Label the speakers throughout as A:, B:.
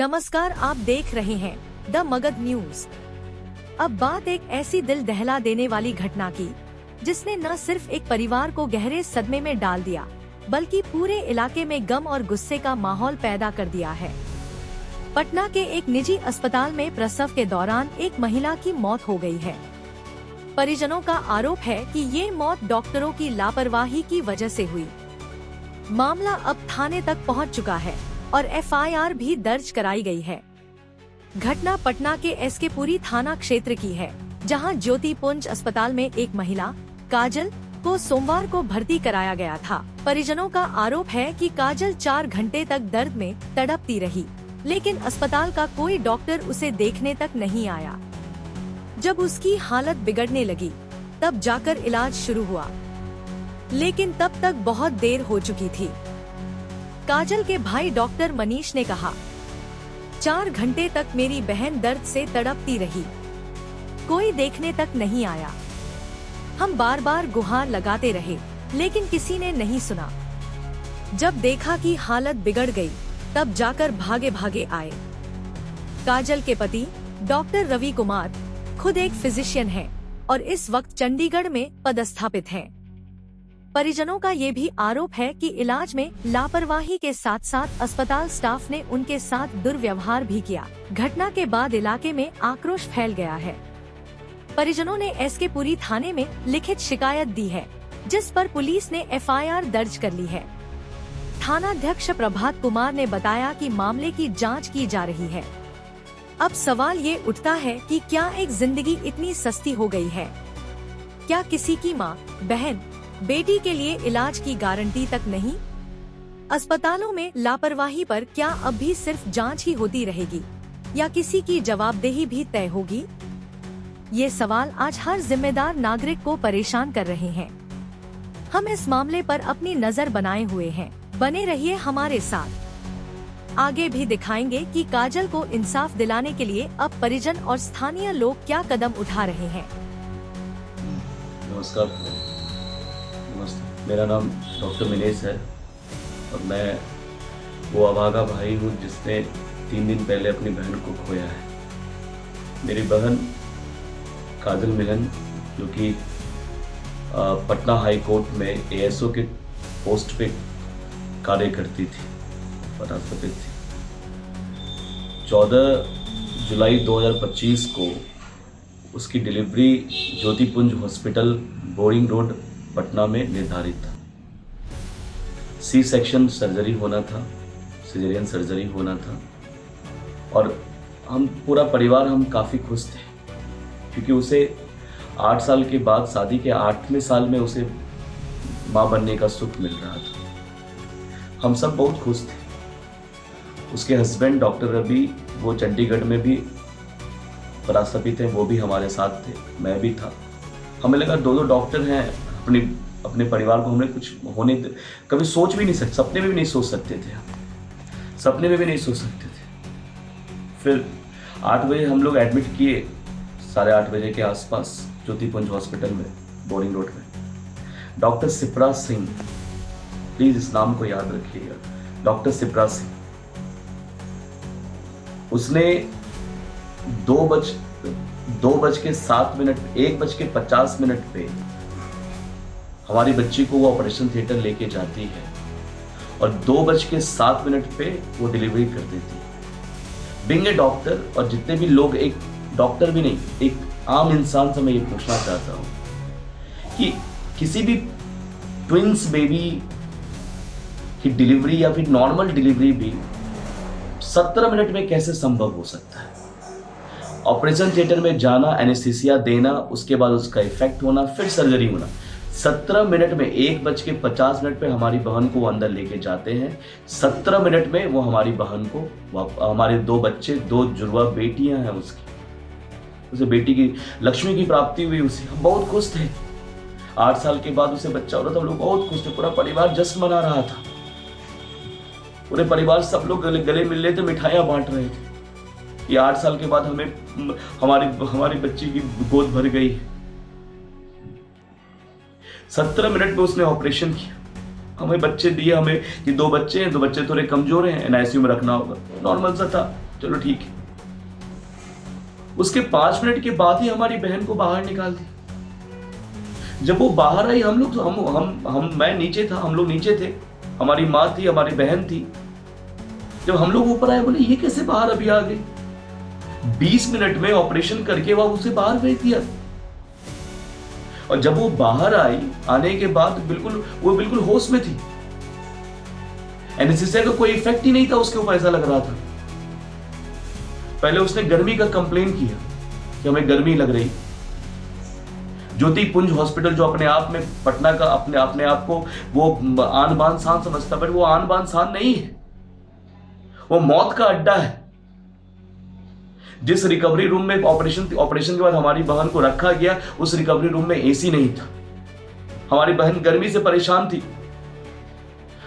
A: नमस्कार, आप देख रहे हैं द मगध न्यूज। अब बात एक ऐसी दिल दहला देने वाली घटना की जिसने न सिर्फ एक परिवार को गहरे सदमे में डाल दिया बल्कि पूरे इलाके में गम और गुस्से का माहौल पैदा कर दिया है। पटना के एक निजी अस्पताल में प्रसव के दौरान एक महिला की मौत हो गई है। परिजनों का आरोप है कि ये मौत डॉक्टरों की लापरवाही की वजह से हुई। मामला अब थाने तक पहुंच चुका है और एफआईआर भी दर्ज कराई गई है। घटना पटना के एसके पुरी थाना क्षेत्र की है, जहां ज्योतिपुंज अस्पताल में एक महिला काजल को सोमवार को भर्ती कराया गया था। परिजनों का आरोप है कि काजल 4 घंटे तक दर्द में तड़पती रही, लेकिन अस्पताल का कोई डॉक्टर उसे देखने तक नहीं आया। जब उसकी हालत बिगड़ने लगी तब जाकर इलाज शुरू हुआ, लेकिन तब तक बहुत देर हो चुकी थी। काजल के भाई डॉक्टर मनीष ने कहा, 4 घंटे तक मेरी बहन दर्द से तड़पती रही, कोई देखने तक नहीं आया। हम बार बार गुहार लगाते रहे, लेकिन किसी ने नहीं सुना। जब देखा कि हालत बिगड़ गई, तब जाकर भागे भागे आए। काजल के पति डॉक्टर रवि कुमार खुद एक फिजिशियन हैं और इस वक्त चंडीगढ़ में पदस्थापित हैं। परिजनों का ये भी आरोप है कि इलाज में लापरवाही के साथ साथ अस्पताल स्टाफ ने उनके साथ दुर्व्यवहार भी किया। घटना के बाद इलाके में आक्रोश फैल गया है। परिजनों ने एसके पुरी थाने में लिखित शिकायत दी है, जिस पर पुलिस ने एफआईआर दर्ज कर ली है। थानाध्यक्ष प्रभात कुमार ने बताया कि मामले की जांच की जा रही है। अब सवाल ये उठता है कि क्या एक जिंदगी इतनी सस्ती हो गई है? क्या किसी की माँ, बहन, बेटी के लिए इलाज की गारंटी तक नहीं? अस्पतालों में लापरवाही पर क्या अब भी सिर्फ जांच ही होती रहेगी या किसी की जवाबदेही भी तय होगी? ये सवाल आज हर जिम्मेदार नागरिक को परेशान कर रहे हैं। हम इस मामले पर अपनी नजर बनाए हुए हैं। बने रहिए हमारे साथ। आगे भी दिखाएंगे कि काजल को इंसाफ दिलाने के लिए अब परिजन और स्थानीय लोग क्या कदम उठा रहे हैं।
B: नमस्कार, मेरा नाम डॉक्टर मिनेश है और मैं वो अभागा भाई हूँ जिसने 3 दिन पहले अपनी बहन को खोया है। मेरी बहन काजल मिलन, जो कि पटना हाई कोर्ट में एएसओ के पोस्ट पे कार्य करती थी, पदस्थापित थी। 14 जुलाई 2025 को उसकी delivery Jyotipunj hospital, Boring road, Patna में निर्धारित था। सी सेक्शन सर्जरी होना था, सिजेरियन सर्जरी होना था और हम पूरा परिवार हम काफ़ी खुश थे, क्योंकि उसे 8 साल के बाद, शादी के 8वें साल में उसे माँ बनने का सुख मिल रहा था। हम सब बहुत खुश थे। उसके हस्बैंड डॉक्टर रवि, वो चंडीगढ़ में भी पदस्थापित थे, वो भी हमारे साथ थे, मैं भी था। हमें लगा 2 डॉक्टर हैं, अपने परिवार को हमने कुछ होने कभी सोच भी नहीं सकते, सपने में भी नहीं सोच सकते थे। सपने में भी नहीं सोच सकते थे। फिर 8 बजे हम लोग एडमिट किए, 8:30 बजे के आसपास ज्योतिपुंज हॉस्पिटल में, बोरिंग रोड में। डॉक्टर शिप्रा सिंह, प्लीज इस नाम को याद रखिएगा, डॉक्टर शिप्रा सिंह। उसने 1:50 पे हमारी बच्ची को वो ऑपरेशन थिएटर लेके जाती है और 2:07 पे वो डिलीवरी कर देती है। बीइंग ए डॉक्टर, और जितने भी लोग, एक डॉक्टर भी नहीं, एक आम इंसान से मैं ये पूछना चाहता हूँ कि किसी भी ट्विंस बेबी की डिलीवरी या फिर नॉर्मल डिलीवरी भी 17 मिनट में कैसे संभव हो सकता है? ऑपरेशन थिएटर में जाना, एनेस्थीसिया देना, उसके बाद उसका इफेक्ट होना, फिर सर्जरी होना। 17 मिनट में, 1:50 पे हमारी बहन को अंदर लेके जाते हैं। 17 मिनट में वो हमारी बहन को, हमारे 2 बच्चे, 2 जुड़वा बेटियां हैं उसकी, उसे बेटी की, लक्ष्मी की प्राप्ति हुई उसे। हम बहुत खुश थे। 8 साल के बाद उसे बच्चा हो रहा था, हम लोग बहुत खुश थे। पूरा परिवार जश्न मना रहा था। पूरे परिवार, सब लोग गले मिल रहे थे, मिठाइयाँ बांट रहे थे कि 8 साल के बाद हमें हमारी बच्ची की गोद भर गई। 17 मिनट में उसने ऑपरेशन किया। हमें बच्चे दिए, हमें कि 2 बच्चे हैं, 2 बच्चे थोड़े कमजोर हैं, एनआईसीयू में रखना होगा। नॉर्मल सा था, चलो ठीक है। उसके 5 मिनट के बाद ही हमारी बहन को बाहर निकाल दी। जब वो बाहर आई, मैं नीचे था, हम लोग नीचे थे, हमारी माँ थी, हमारी बहन थी। जब हम लोग ऊपर आए, बोले ये कैसे बाहर अभी आ गई? 20 मिनट में ऑपरेशन करके वो उसे बाहर भेज दिया। और जब वो बाहर आई, आने के बाद वो बिल्कुल होश में थी। एनेस्थीसिया का कोई इफेक्ट ही नहीं था उसके ऊपर, ऐसा लग रहा था। पहले उसने गर्मी का कंप्लेन किया कि हमें गर्मी लग रही। ज्योति पुंज हॉस्पिटल, जो अपने आप में पटना का अपने आप को वो आन बान शान समझता, बट वो आन बान शान नहीं है, वो मौत का अड्डा है। जिस रिकवरी रूम में ऑपरेशन के बाद हमारी बहन को रखा गया, उस रिकवरी रूम में एसी नहीं था। हमारी बहन गर्मी से परेशान थी।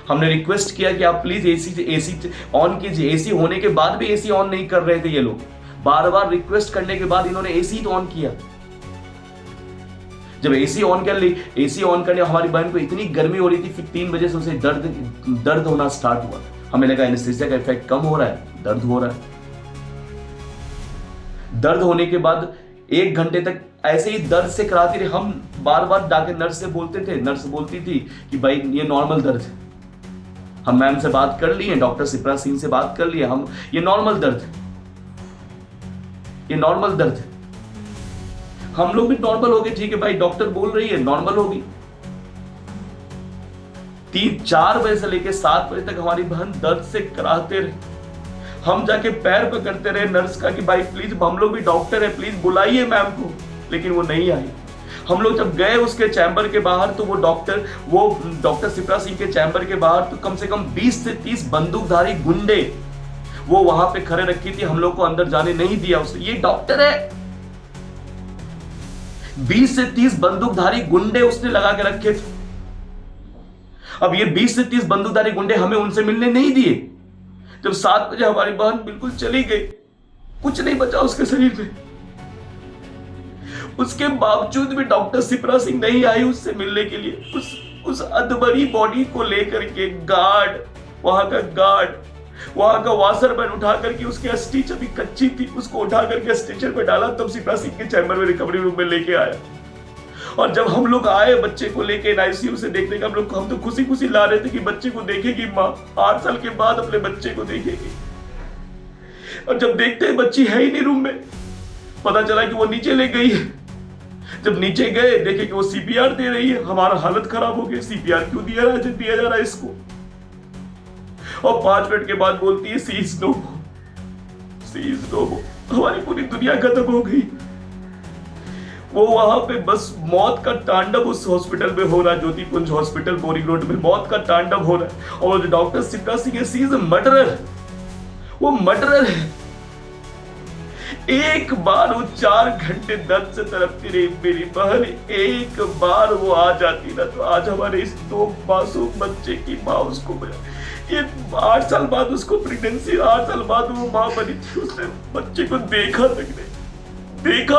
B: हमने रिक्वेस्ट किया कि आप प्लीज एसी ऑन कीजिए। एसी होने के बाद भी एसी ऑन नहीं कर रहे थे ये लोग। बार बार रिक्वेस्ट करने के बाद इन्होंने एसी तो ऑन किया। जब एसी ऑन करने हमारी बहन को इतनी गर्मी हो रही थी, फिर 3 बजे से उसे दर्द होना स्टार्ट हुआ। हमें लगा एनेस्थीसिया का इफेक्ट कम हो रहा है, दर्द हो रहा है। दर्द होने के बाद 1 घंटे तक ऐसे ही दर्द से कराती रही। हम बार बार जाके नर्स से बोलते थे, नर्स बोलती थी कि भाई ये नॉर्मल दर्द है। हम मैम से बात कर लिए, डॉक्टर सिप्रा सिंह से बात कर लिए, हम ये नॉर्मल दर्द है, ये नॉर्मल दर्द है। हम लोग भी नॉर्मल हो गए, ठीक है भाई डॉक्टर बोल रही है नॉर्मल होगी। 4 बजे से लेकर 7 बजे तक हमारी बहन दर्द से कराते रहे। हम जाके पैर पकड़ते रहे नर्स का कि भाई प्लीज, हम लोग भी डॉक्टर है, प्लीज बुलाइए मैम को, लेकिन वो नहीं आई। हम लोग जब गए उसके चैम्बर के बाहर, तो वो डॉक्टर सिप्रा सिंह के चैम्बर के बाहर तो कम से कम 20 से 30 बंदूकधारी गुंडे वो वहां पे खड़े रखी थी। हम लोग को अंदर जाने नहीं दिया उसने। ये डॉक्टर है। 20 से 30 बंदूकधारी गुंडे उसने लगा के रखे थे। अब ये 20 से 30 बंदूकधारी गुंडे हमें उनसे मिलने नहीं दिए। जब 7 बजे हमारी बहन बिल्कुल चली गई, कुछ नहीं बचा उसके शरीर में। उसके बावजूद भी डॉक्टर सिप्रा सिंह नहीं आई उससे मिलने के लिए। उस अधमरी बॉडी को लेकर के वहां का वाशरमैन उठा करके, उसकी स्टिच अभी कच्ची थी, उसको उठा करके स्ट्रेचर पे डाला, तब सिप्रा सिंह के चैम्बर में रिकवरी रूम में लेके आया। और जब हम लोग आए बच्चे को लेके आईसीयू से देखने का, हम तो खुशी खुशी ला रहे थे कि बच्चे को देखेगी माँ, 8 साल के बाद अपने बच्चे को देखेगी। और जब देखते हैं बच्ची है ही नहीं रूम में, पता चला कि वो नीचे ले गई है। जब नीचे गए देखे कि वो सीपीआर दे रही है। हमारा हालत खराब हो गई, सीपीआर क्यों दिया जा रहा है इसको? और 5 मिनट के बाद बोलती है सी इज नो मोर। हमारी पूरी दुनिया खत्म हो गई। वो वहां पे बस मौत का तांडव उस हॉस्पिटल में हो रहा है, ज्योति पुंज हॉस्पिटल बोरिंग रोड में मौत का तांडव हो रहा है। और doctor Sipra Singh she is a murderer, वो मर्डरर है। एक बार वो 4 घंटे दर्द से तड़पती रही मेरी बहन, एक बार वो आ जाती ना, तो आज हमारे इस 2 मासूम बच्चे की माँ उसको, ये 8 साल बाद उसको प्रेगनेंसी, 8 साल बाद वो माँ बनी थी। उसने बच्चे को देखा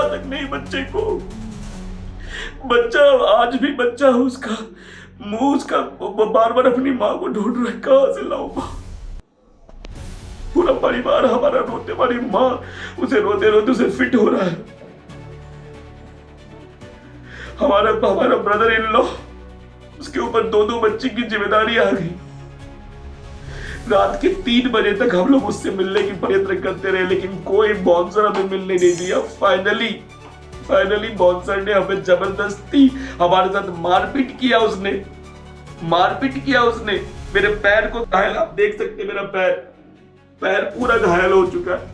B: तक नहीं बच्चे को। बच्चा आज भी बच्चा है उसका, मुंह उसका बार बार अपनी माँ को ढूंढ रहा है, कहां से लाऊं माँ। पूरा परिवार हमारा रोते, हमारी माँ उसे रोते उसे फिट हो रहा है। हमारा ब्रदर इन लॉ, उसके ऊपर 2 बच्चे की जिम्मेदारी आ गई। रात के 3 बजे तक हम लोग उससे मिलने की प्रयत्न करते रहे, लेकिन कोई बाउंसर हमें मिलने नहीं दिया। फाइनली बाउंसर ने हमें जबरदस्ती हमारे साथ मारपीट किया उसने। मेरे पैर को घायल, आप देख सकते मेरा पैर पूरा घायल हो चुका है।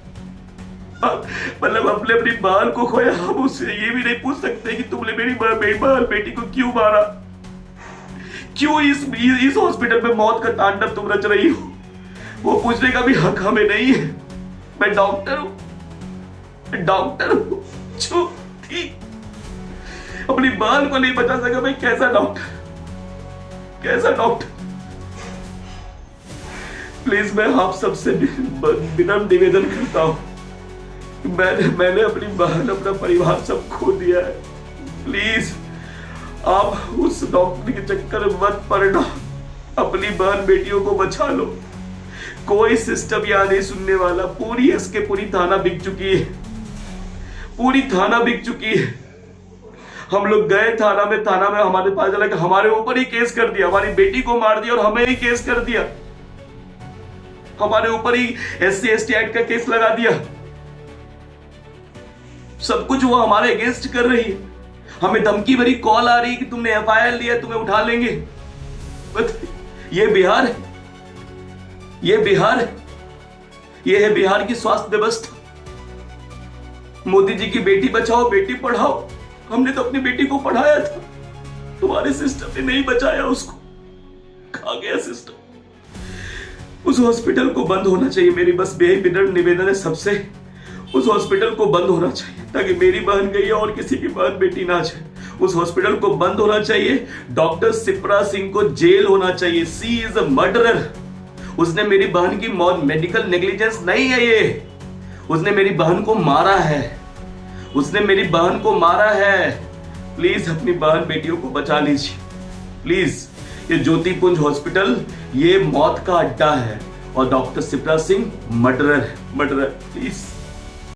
B: मतलब अपनी बाल को खोया। हम उससे ये भी नहीं पूछ सकते कि तुमने मेरी बेटी को क्यों मारा, क्यों इस हॉस्पिटल में मौत का तांडव तुम रच रही हो। वो पूछने का भी हक हमें नहीं है। मैं डॉक्टर हूं जो थी, अपनी बाल को नहीं बचा सका। मैं कैसा डॉक्टर। प्लीज मैं आप सबसे विनम्र निवेदन करता हूं, मैंने अपनी बहन, अपना परिवार सब खो दिया है। प्लीज आप उस डॉक्टर के चक्कर में मत पड़ना, अपनी बहन बेटियों को बचा लो। कोई सिस्टम यहां नहीं सुनने वाला। पूरी एसके पूरी थाना बिक चुकी है, पूरी थाना बिक चुकी है। हम लोग गए थाना में हमारे पास चला कि हमारे ऊपर ही केस कर दिया, हमारी बेटी को मार दिया और हमें ही केस कर दिया, हमारे ऊपर ही SC/ST एक्ट का केस लगा दिया। सब कुछ वो हमारे अगेंस्ट कर रही है। हमें धमकी भरी कॉल आ रही है कि तुमने FIR लिया, तुम्हें उठा लेंगे। ये बिहार है, ये बिहार है, ये है बिहार की स्वास्थ्य व्यवस्था। मोदी जी की बेटी बचाओ बेटी पढ़ाओ, हमने तो अपनी बेटी को पढ़ाया था, तुम्हारे सिस्टम ने नहीं बचाया उसको। खा गया सिस्टम। उस हॉस्पिटल को बंद होना चाहिए। मेरी बस बेहद निवेदन है सबसे, उस हॉस्पिटल को बंद होना चाहिए ताकि मेरी बहन गई है और किसी की बहन बेटी ना जाए। उस हॉस्पिटल को बंद होना चाहिए। डॉक्टर शिप्रा सिंह को जेल होना चाहिए। She is a murderer. उसने मेरी बहन की मौत, मेडिकल नेग्लिजेंस नहीं है ये, उसने मेरी बहन को मारा है, उसने मेरी बहन को मारा है। प्लीज अपनी बहन बेटियों को बचा लीजिए प्लीज। ये ज्योतिपुंज हॉस्पिटल ये मौत का अड्डा है और डॉक्टर शिप्रा सिंह मर्डरर है, मर्डरर। प्लीज